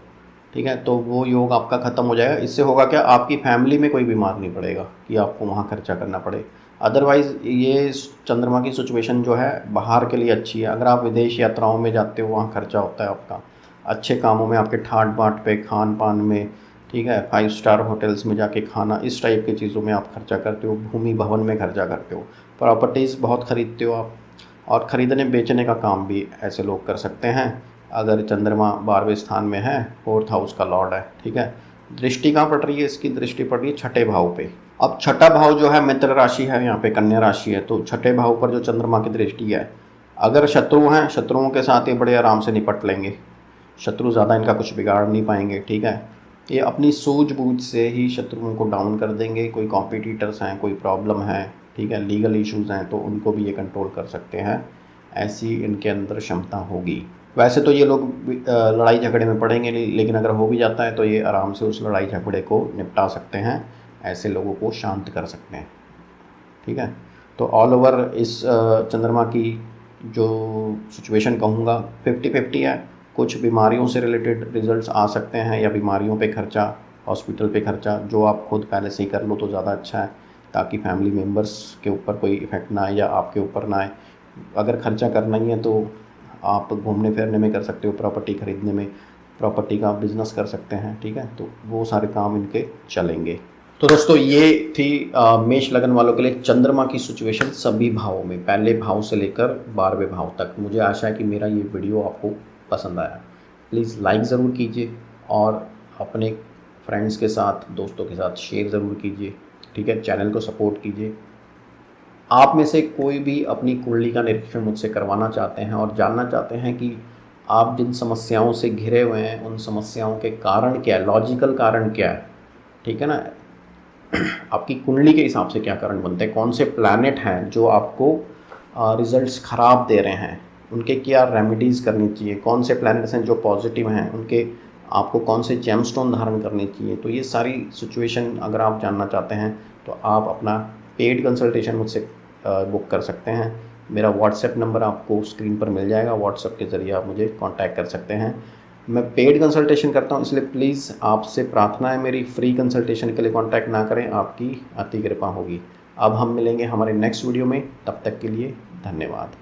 ठीक है। तो वो योग आपका ख़त्म हो जाएगा। इससे होगा क्या, आपकी फैमिली में कोई बीमार नहीं पड़ेगा कि आपको वहाँ खर्चा करना पड़े। अदरवाइज़ ये चंद्रमा की सिचुएशन जो है बाहर के लिए अच्छी है। अगर आप विदेश यात्राओं में जाते हो, वहाँ खर्चा होता है आपका, अच्छे कामों में, आपके ठाट बाट पे, खान पान में, ठीक है, 5 स्टार होटल्स में जाके खाना, इस टाइप की चीज़ों में आप खर्चा करते हो, भूमि भवन में खर्चा करते हो, प्रॉपर्टीज़ बहुत ख़रीदते हो आप, और ख़रीदने बेचने का काम भी ऐसे लोग कर सकते हैं अगर चंद्रमा 12वें स्थान में है, 4th हाउस का लॉर्ड है, ठीक है। दृष्टि कहाँ पड़ रही है, इसकी दृष्टि पड़ रही है छठे भाव पे। अब छठा भाव जो है मित्र राशि है, यहाँ पे कन्या राशि है, तो छठे भाव पर जो चंद्रमा की दृष्टि है, अगर शत्रु हैं, शत्रुओं के साथ ये बड़े आराम से निपट लेंगे, शत्रु ज़्यादा इनका कुछ बिगाड़ नहीं पाएंगे, ठीक है। ये अपनी सूझबूझ से ही शत्रुओं को डाउन कर देंगे। कोई कॉम्पिटिटर्स हैं, कोई प्रॉब्लम है, ठीक है, लीगल इश्यूज़ हैं, तो उनको भी ये कंट्रोल कर सकते हैं, ऐसी इनके अंदर क्षमता होगी। वैसे तो ये लोग लड़ाई झगड़े में पड़ेंगे नहीं, लेकिन अगर हो भी जाता है तो ये आराम से उस लड़ाई झगड़े को निपटा सकते हैं, ऐसे लोगों को शांत कर सकते हैं, ठीक है। तो ऑल ओवर इस चंद्रमा की जो सिचुएशन कहूँगा 50-50 है। कुछ बीमारियों से रिलेटेड रिजल्ट्स आ सकते हैं, या बीमारियों पे खर्चा, हॉस्पिटल पे खर्चा, जो आप खुद पहले से ही कर लो तो ज़्यादा अच्छा है। ताकि फैमिली मेम्बर्स के ऊपर कोई इफ़ेक्ट ना आए या आपके ऊपर ना आए। अगर खर्चा करना ही है तो आप घूमने फिरने में कर सकते हो, प्रॉपर्टी ख़रीदने में, प्रॉपर्टी का आप बिज़नेस कर सकते हैं, ठीक है। तो वो सारे काम इनके चलेंगे। तो दोस्तों ये थी मेष लगन वालों के लिए चंद्रमा की सिचुएशन सभी भावों में, पहले भाव से लेकर 12वें भाव तक। मुझे आशा है कि मेरा ये वीडियो आपको पसंद आया। प्लीज़ लाइक ज़रूर कीजिए और अपने फ्रेंड्स के साथ, दोस्तों के साथ शेयर ज़रूर कीजिए, ठीक है। चैनल को सपोर्ट कीजिए। आप में से कोई भी अपनी कुंडली का निरीक्षण मुझसे करवाना चाहते हैं और जानना चाहते हैं कि आप जिन समस्याओं से घिरे हुए हैं उन समस्याओं के कारण क्या है, लॉजिकल कारण क्या है, ठीक है ना, आपकी कुंडली के हिसाब से क्या कारण बनते हैं, कौन से प्लैनेट हैं जो आपको रिजल्ट्स ख़राब दे रहे हैं, उनके क्या रेमेडीज़ करनी चाहिए, कौन से प्लैनेट्स हैं जो पॉजिटिव हैं, उनके आपको कौन से जेमस्टोन धारण करने चाहिए। तो ये सारी सिचुएशन अगर आप जानना चाहते हैं तो आप अपना पेड कंसल्टेशन मुझसे बुक कर सकते हैं। मेरा व्हाट्सएप नंबर आपको स्क्रीन पर मिल जाएगा, व्हाट्सएप के ज़रिए आप मुझे कांटेक्ट कर सकते हैं। मैं पेड कंसल्टेशन करता हूं, इसलिए प्लीज़ आपसे प्रार्थना है मेरी, फ्री कंसल्टेशन के लिए कांटेक्ट ना करें, आपकी अति कृपा होगी। अब हम मिलेंगे हमारे नेक्स्ट वीडियो में, तब तक के लिए धन्यवाद।